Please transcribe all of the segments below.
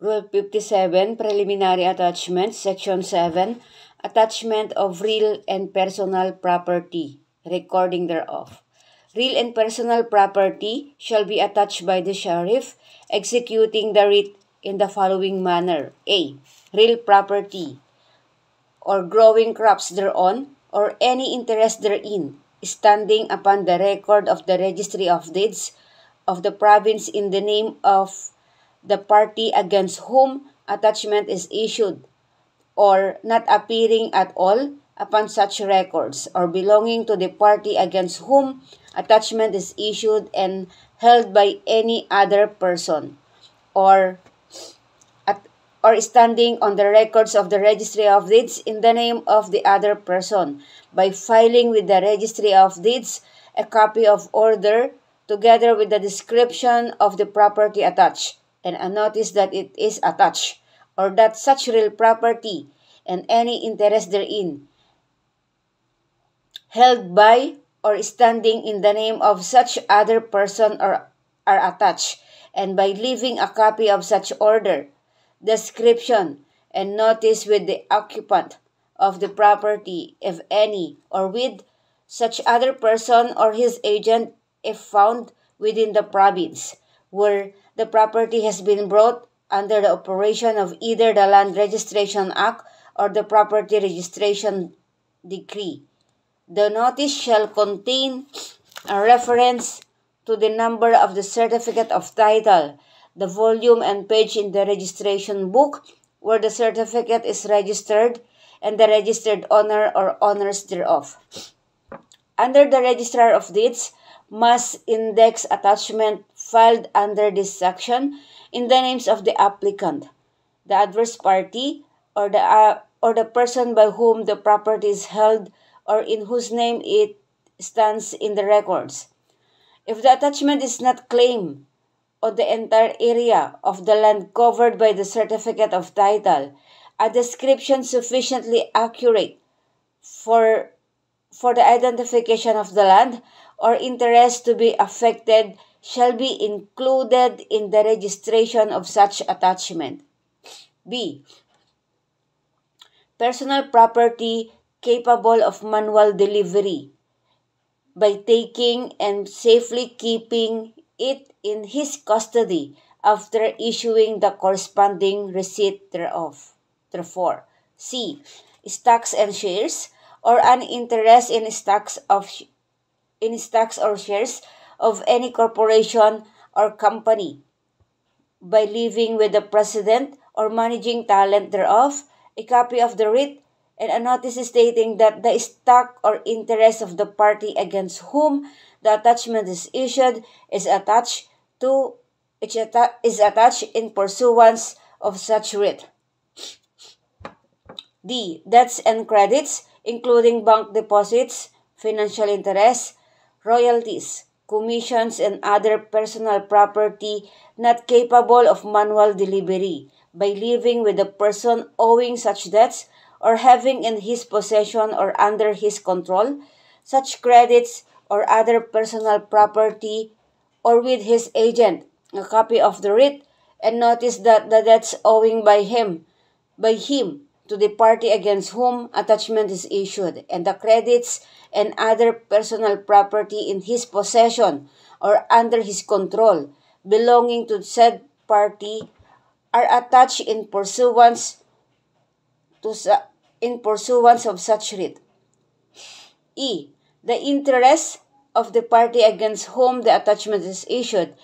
Rule 57, Preliminary Attachment, Section 7, Attachment of Real and Personal Property, Recording thereof. Real and personal property shall be attached by the sheriff, executing the writ in the following manner. A. Real property, or growing crops thereon, or any interest therein, standing upon the record of the Registry of Deeds of the province in the name of the party against whom attachment is issued, or not appearing at all upon such records, or belonging to the party against whom attachment is issued and held by any other person, or standing on the records of the Registry of Deeds in the name of the other person, by filing with the Registry of Deeds a copy of order together with the description of the property attached, and a notice that it is attached, or that such real property and any interest therein, held by or standing in the name of such other person are attached, and by leaving a copy of such order, description, and notice with the occupant of the property, if any, or with such other person or his agent if found within the province, where the property has been brought under the operation of either the Land Registration Act or the Property Registration Decree. The notice shall contain a reference to the number of the certificate of title, the volume and page in the registration book where the certificate is registered, and the registered owner or owners thereof. Under the Registrar of Deeds must index attachment filed under this section in the names of the applicant, the adverse party, or the person by whom the property is held or in whose name it stands in the records. If the attachment is not claimed on the entire area of the land covered by the certificate of title, a description sufficiently accurate for the identification of the land or interest to be affected shall be included in the registration of such attachment. B. Personal property capable of manual delivery, by taking and safely keeping it in his custody after issuing the corresponding receipt thereof. Therefore, C. Stocks and shares, or an interest in stocks or shares of any corporation or company, by leaving with the president or managing talent thereof a copy of the writ and a notice stating that the stock or interest of the party against whom the attachment is issued is attached in pursuance of such writ. D. Debts and credits, including bank deposits, financial interest, royalties, commissions, and other personal property not capable of manual delivery, by leaving with the person owing such debts or having in his possession or under his control such credits or other personal property, or with his agent a copy of the writ and notice that the debts owing by him to the party against whom attachment is issued, and the credits and other personal property in his possession or under his control belonging to said party are attached in pursuance of such writ. E. The interest of the party against whom the attachment is issued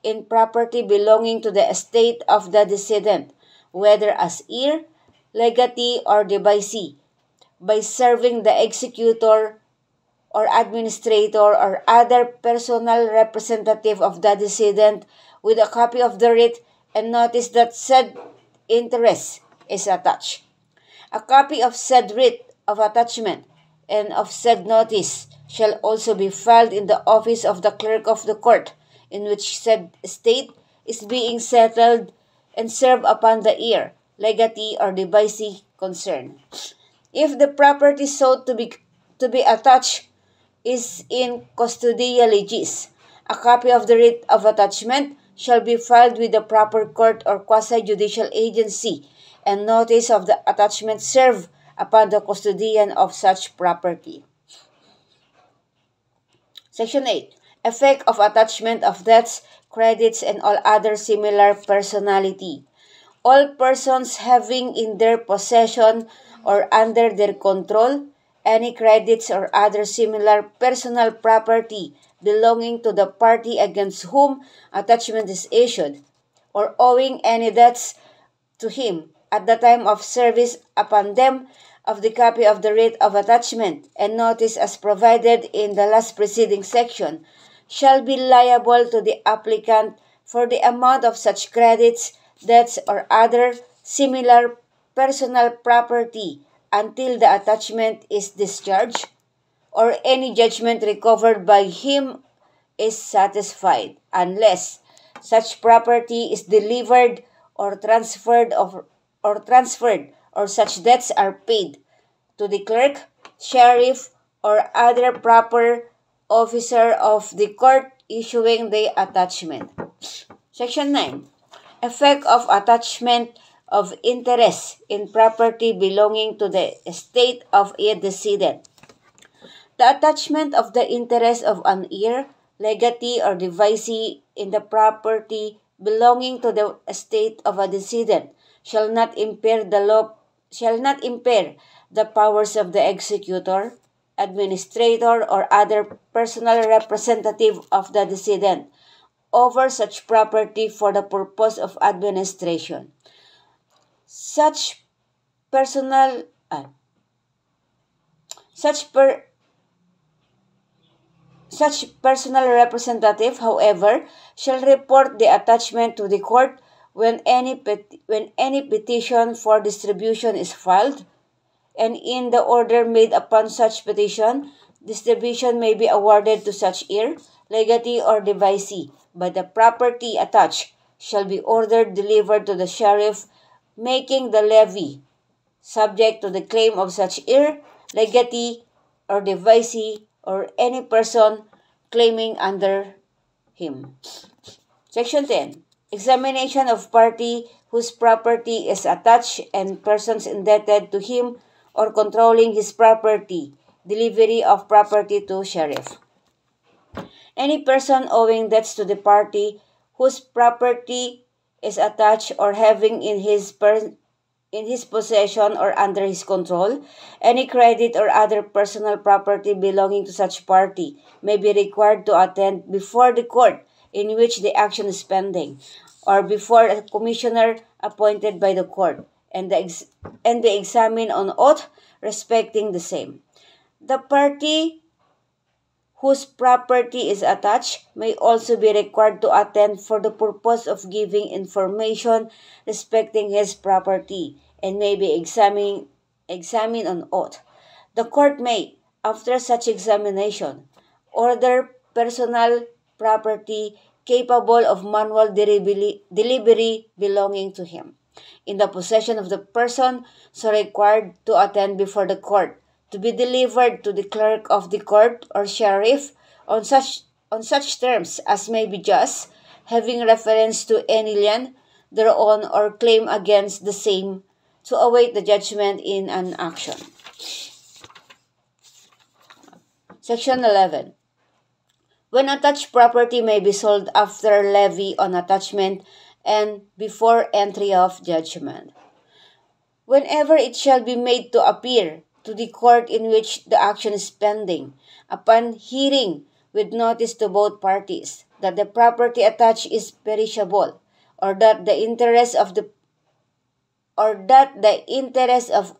in property belonging to the estate of the decedent, whether as heir, legatee, or devisee, by serving the executor or administrator or other personal representative of the decedent with a copy of the writ and notice that said interest is attached. A copy of said writ of attachment and of said notice shall also be filed in the office of the clerk of the court in which said estate is being settled and served upon the heir, legatee, or devisee concerned. If the property sought to be attached is in custodia legis, a copy of the writ of attachment shall be filed with the proper court or quasi-judicial agency, and notice of the attachment served upon the custodian of such property. Section 8. Effect of attachment of debts, credits, and all other similar personality. All persons having in their possession or under their control any credits or other similar personal property belonging to the party against whom attachment is issued, or owing any debts to him at the time of service upon them of the copy of the writ of attachment and notice as provided in the last preceding section, shall be liable to the applicant for the amount of such credits, debts, or other similar personal property until the attachment is discharged, or any judgment recovered by him is satisfied, unless such property is delivered or transferred or such debts are paid to the clerk, sheriff, or other proper officer of the court issuing the attachment. Section 9. Effect of attachment of interest in property belonging to the estate of a decedent. The attachment of the interest of an heir, legatee, or devisee in the property belonging to the estate of a decedent shall not impair the powers of the executor, administrator, or other personal representative of the decedent over such property for the purpose of administration. Such personal representative, however, shall report the attachment to the court when any petition for distribution is filed, and in the order made upon such petition, distribution may be awarded to such heir, legatee, or devisee, but the property attached shall be ordered delivered to the sheriff making the levy, subject to the claim of such heir, legatee, or devisee, or any person claiming under him. Section 10. Examination of party whose property is attached and persons indebted to him or controlling his property. Delivery of property to sheriff. Any person owing debts to the party whose property is attached or having in his possession or under his control any credit or other personal property belonging to such party may be required to attend before the court in which the action is pending, or before a commissioner appointed by the court, and be examined on oath respecting the same. The party whose property is attached may also be required to attend for the purpose of giving information respecting his property, and may be examined on oath. The court may, after such examination, order personal property capable of manual delivery belonging to him in the possession of the person so required to attend before the court, to be delivered to the clerk of the court or sheriff on such terms as may be just, having reference to any lien thereon or claim against the same, to await the judgment in an action. Section 11. When attached property may be sold after levy on attachment and before entry of judgment. Whenever it shall be made to appear to the court in which the action is pending, upon hearing with notice to both parties that the property attached is perishable, or that the interest of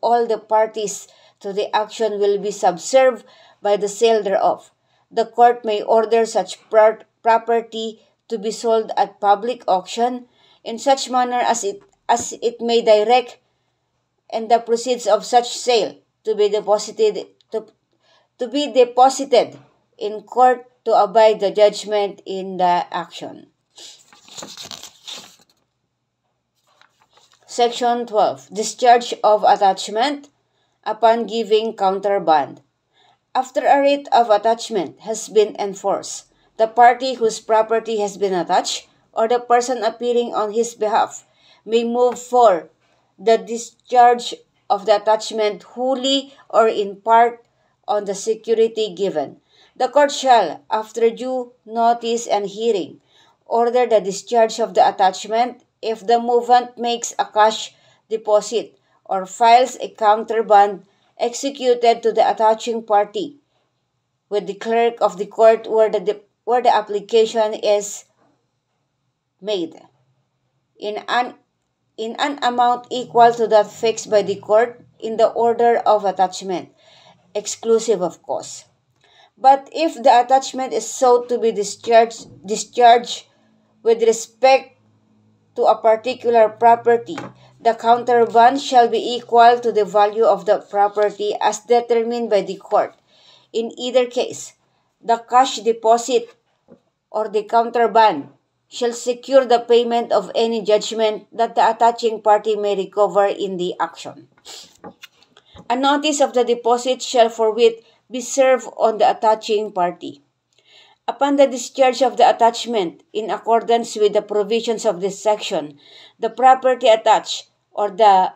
all the parties to the action will be subserved by the sale thereof, the court may order such property to be sold at public auction in such manner as it may direct, and the proceeds of such sale to be deposited in court to abide the judgment in the action. Section 12. Discharge of attachment upon giving counterband. After a writ of attachment has been enforced, the party whose property has been attached or the person appearing on his behalf may move for the discharge of the attachment wholly or in part on the security given. The court shall, after due notice and hearing, order the discharge of the attachment if the movant makes a cash deposit or files a counterband executed to the attaching party with the clerk of the court where the application is made in an amount equal to that fixed by the court in the order of attachment, exclusive of cost. But if the attachment is sought to be discharged with respect to a particular property, the counterband shall be equal to the value of the property as determined by the court. In either case, the cash deposit or the counterband shall secure the payment of any judgment that the attaching party may recover in the action. A notice of the deposit shall forthwith be served on the attaching party. Upon the discharge of the attachment, in accordance with the provisions of this section, the property attached or the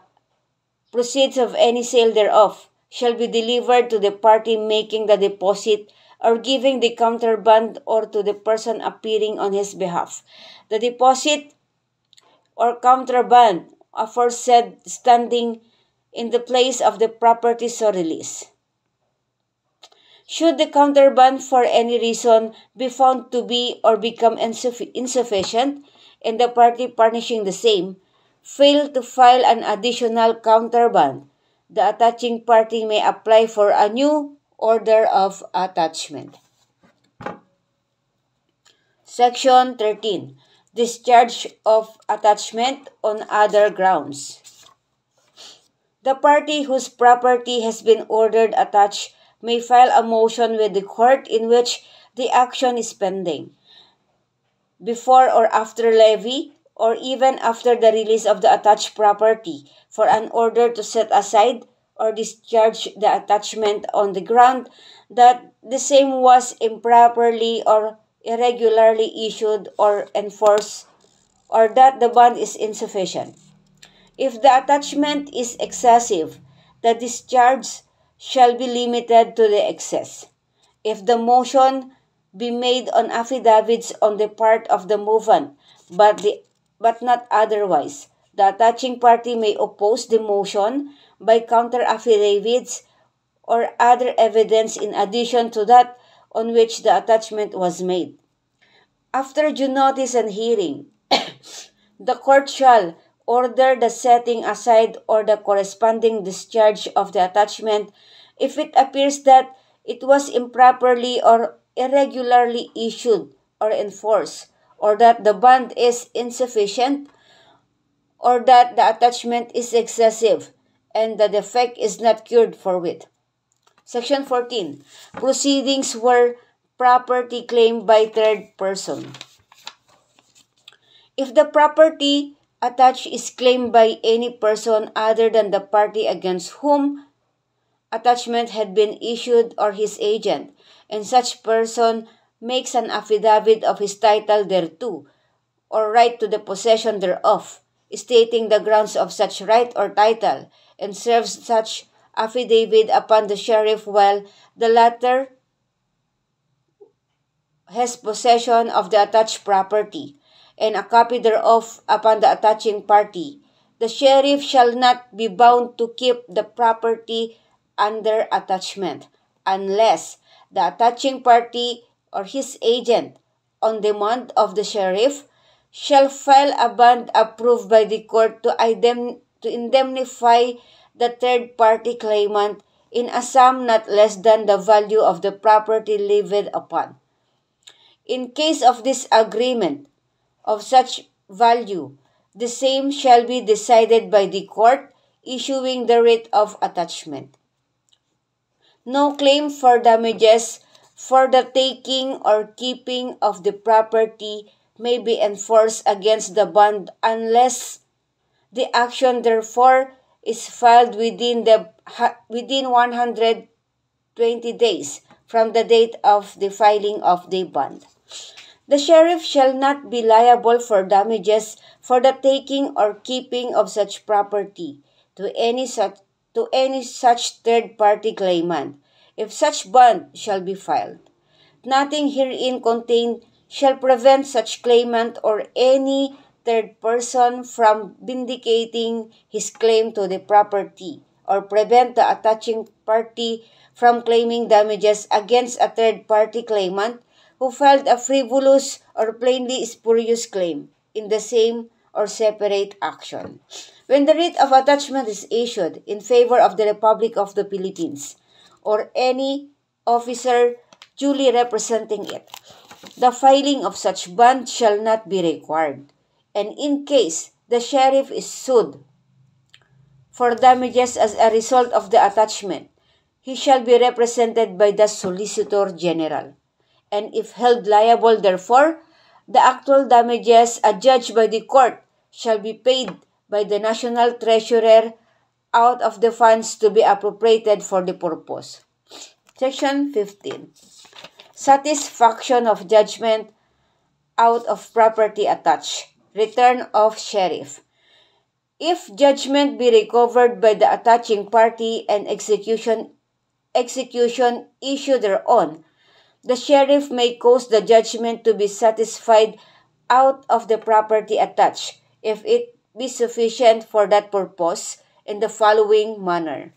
proceeds of any sale thereof shall be delivered to the party making the deposit or giving the counterband or to the person appearing on his behalf. The deposit or counterband aforesaid standing in the place of the property so released. Should the counterband for any reason be found to be or become insufficient, and the party furnishing the same fail to file an additional counterband, the attaching party may apply for a new order of attachment. Section 13. Discharge of attachment on other grounds. The party whose property has been ordered attached may file a motion with the court in which the action is pending, before or after levy, or even after the release of the attached property, for an order to set aside or discharge the attachment on the ground that the same was improperly or irregularly issued or enforced, or that the bond is insufficient. If the attachment is excessive, the discharge shall be limited to the excess. If the motion be made on affidavits on the part of the movant, but not otherwise, the attaching party may oppose the motion by counter affidavits or other evidence in addition to that on which the attachment was made. After due notice and hearing, the court shall order the setting aside or the corresponding discharge of the attachment if it appears that it was improperly or irregularly issued or enforced, or that the bond is insufficient, or that the attachment is excessive and the defect is not cured forthwith. Section 14. Proceedings where property claimed by third person. If the property attached is claimed by any person other than the party against whom attachment had been issued or his agent, and such person makes an affidavit of his title thereto, or right to the possession thereof, stating the grounds of such right or title, and serves such affidavit upon the sheriff while the latter has possession of the attached property, and a copy thereof upon the attaching party, the sheriff shall not be bound to keep the property under attachment, unless the attaching party or his agent, on demand of the sheriff, shall file a bond approved by the court to indemnify the third-party claimant in a sum not less than the value of the property levied upon. In case of disagreement of such value, the same shall be decided by the court issuing the writ of attachment. No claim for damages for the taking or keeping of the property may be enforced against the bond unless the action therefore is filed within 120 days from the date of the filing of the bond. The sheriff shall not be liable for damages for the taking or keeping of such property to any such third-party claimant, if such bond shall be filed. Nothing herein contained shall prevent such claimant or any third person from vindicating his claim to the property, or prevent the attaching party from claiming damages against a third-party claimant who filed a frivolous or plainly spurious claim in the same or separate action. When the writ of attachment is issued in favor of the Republic of the Philippines or any officer duly representing it, the filing of such bond shall not be required. And in case the sheriff is sued for damages as a result of the attachment, he shall be represented by the Solicitor General. And if held liable therefore, the actual damages adjudged by the court shall be paid by the National Treasurer out of the funds to be appropriated for the purpose. Section 15. Satisfaction of judgment out of property attached. Return of sheriff. If judgment be recovered by the attaching party and execution issued thereon, the sheriff may cause the judgment to be satisfied out of the property attached, if it be sufficient for that purpose, in the following manner.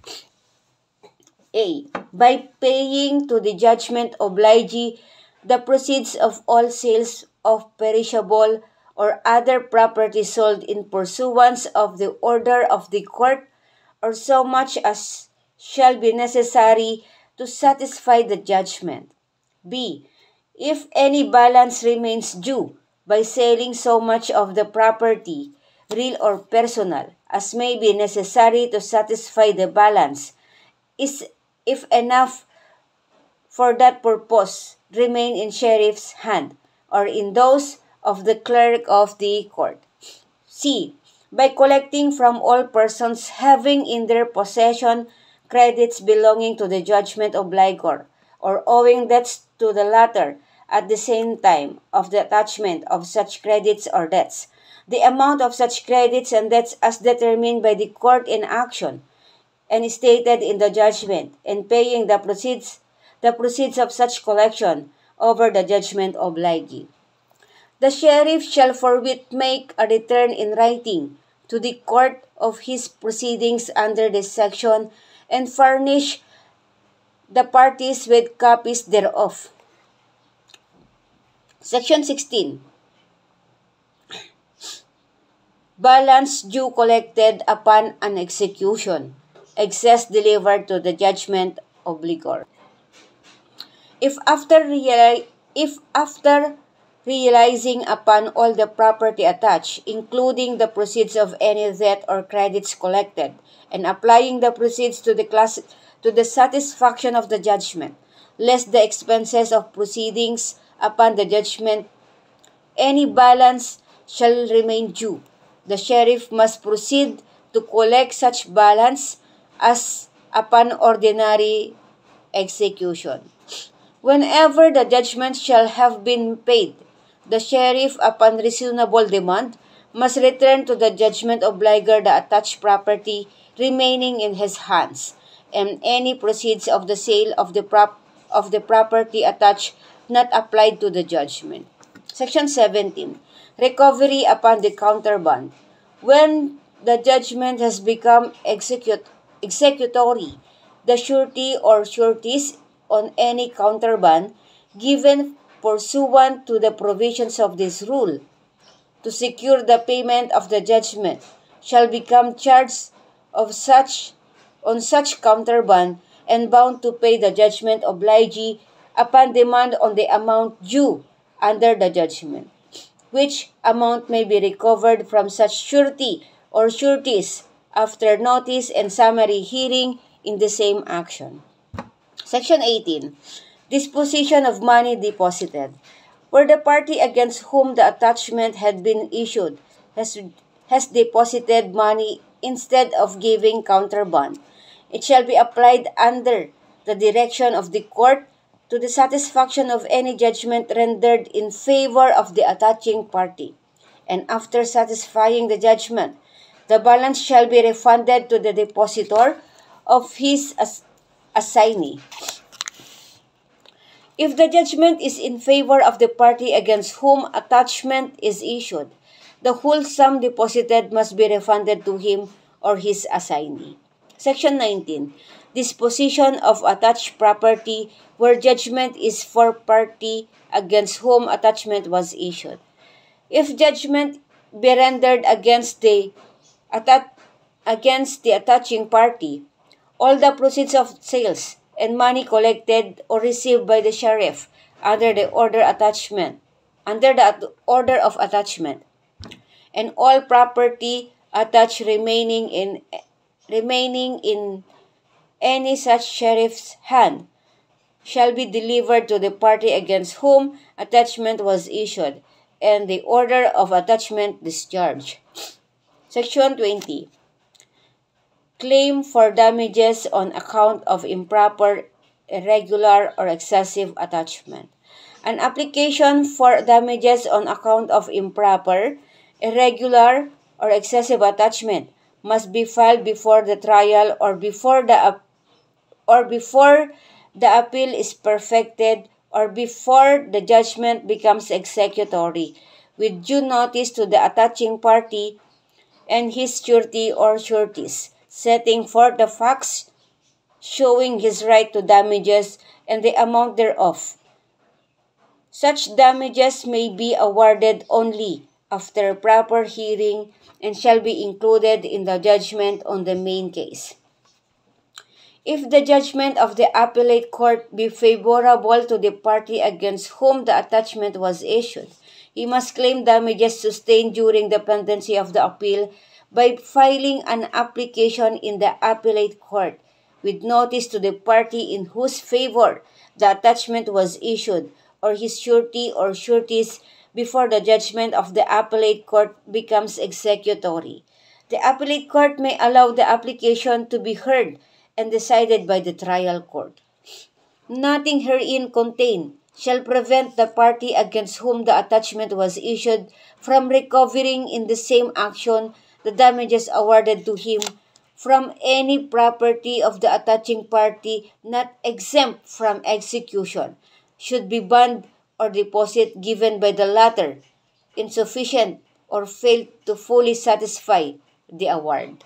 A. By paying to the judgment obligee the proceeds of all sales of perishable or other property sold in pursuance of the order of the court, or so much as shall be necessary to satisfy the judgment. B. If any balance remains due, by selling so much of the property, real or personal, as may be necessary to satisfy the balance, is if enough for that purpose remain in sheriff's hand, or in those of the clerk of the court. C. By collecting from all persons having in their possession credits belonging to the judgment obligor, or owing debts to the latter at the same time of the attachment of such credits or debts, the amount of such credits and debts as determined by the court in action and stated in the judgment, and paying the proceeds of such collection over the judgment obligee. The sheriff shall forthwith make a return in writing to the court of his proceedings under this section, and furnish the parties with copies thereof. Section 16. Balance due collected upon an execution. Excess delivered to the judgment obligor. If after realizing upon all the property attached, including the proceeds of any debt or credits collected, and applying the proceeds to the satisfaction of the judgment, less the expenses of proceedings upon the judgment, any balance shall remain due, the sheriff must proceed to collect such balance as upon ordinary execution. Whenever the judgment shall have been paid, the sheriff, upon reasonable demand, must return to the judgment obligor the attached property remaining in his hands, and any proceeds of the sale of the property attached not applied to the judgment. Section 17. Recovery upon the counterband. When the judgment has become executory, the surety or sureties on any counterband given pursuant to the provisions of this rule to secure the payment of the judgment shall become charged on such counterband and bound to pay the judgment obligee upon demand on the amount due under the judgment, which amount may be recovered from such surety or sureties after notice and summary hearing in the same action. Section 18. Disposition of money deposited. Where the party against whom the attachment had been issued has deposited money instead of giving counterband, it shall be applied under the direction of the court to the satisfaction of any judgment rendered in favor of the attaching party, and after satisfying the judgment, the balance shall be refunded to the depositor of his assignee. If the judgment is in favor of the party against whom attachment is issued, the whole sum deposited must be refunded to him or his assignee. Section 19. Disposition of attached property where judgment is for party against whom attachment was issued. If judgment be rendered against the attaching party, all the proceeds of sales and money collected or received by the sheriff under the order of attachment, and all property attached remaining in any such sheriff's hand shall be delivered to the party against whom attachment was issued, and the order of attachment discharged. Section 20. Claim for damages on account of improper, irregular, or excessive attachment. An application for damages on account of improper, irregular, or excessive attachment must be filed before the trial or before the appeal is perfected or before the judgment becomes executory, with due notice to the attaching party and his surety or sureties, setting forth the facts, showing his right to damages and the amount thereof. Such damages may be awarded only after proper hearing and shall be included in the judgment on the main case. If the judgment of the appellate court be favorable to the party against whom the attachment was issued, he must claim damages sustained during the pendency of the appeal by filing an application in the appellate court with notice to the party in whose favor the attachment was issued or his surety or sureties before the judgment of the appellate court becomes executory. The appellate court may allow the application to be heard and decided by the trial court. Nothing herein contained shall prevent the party against whom the attachment was issued from recovering in the same action the damages awarded to him from any property of the attaching party not exempt from execution, should be bond or deposit given by the latter insufficient or failed to fully satisfy the award.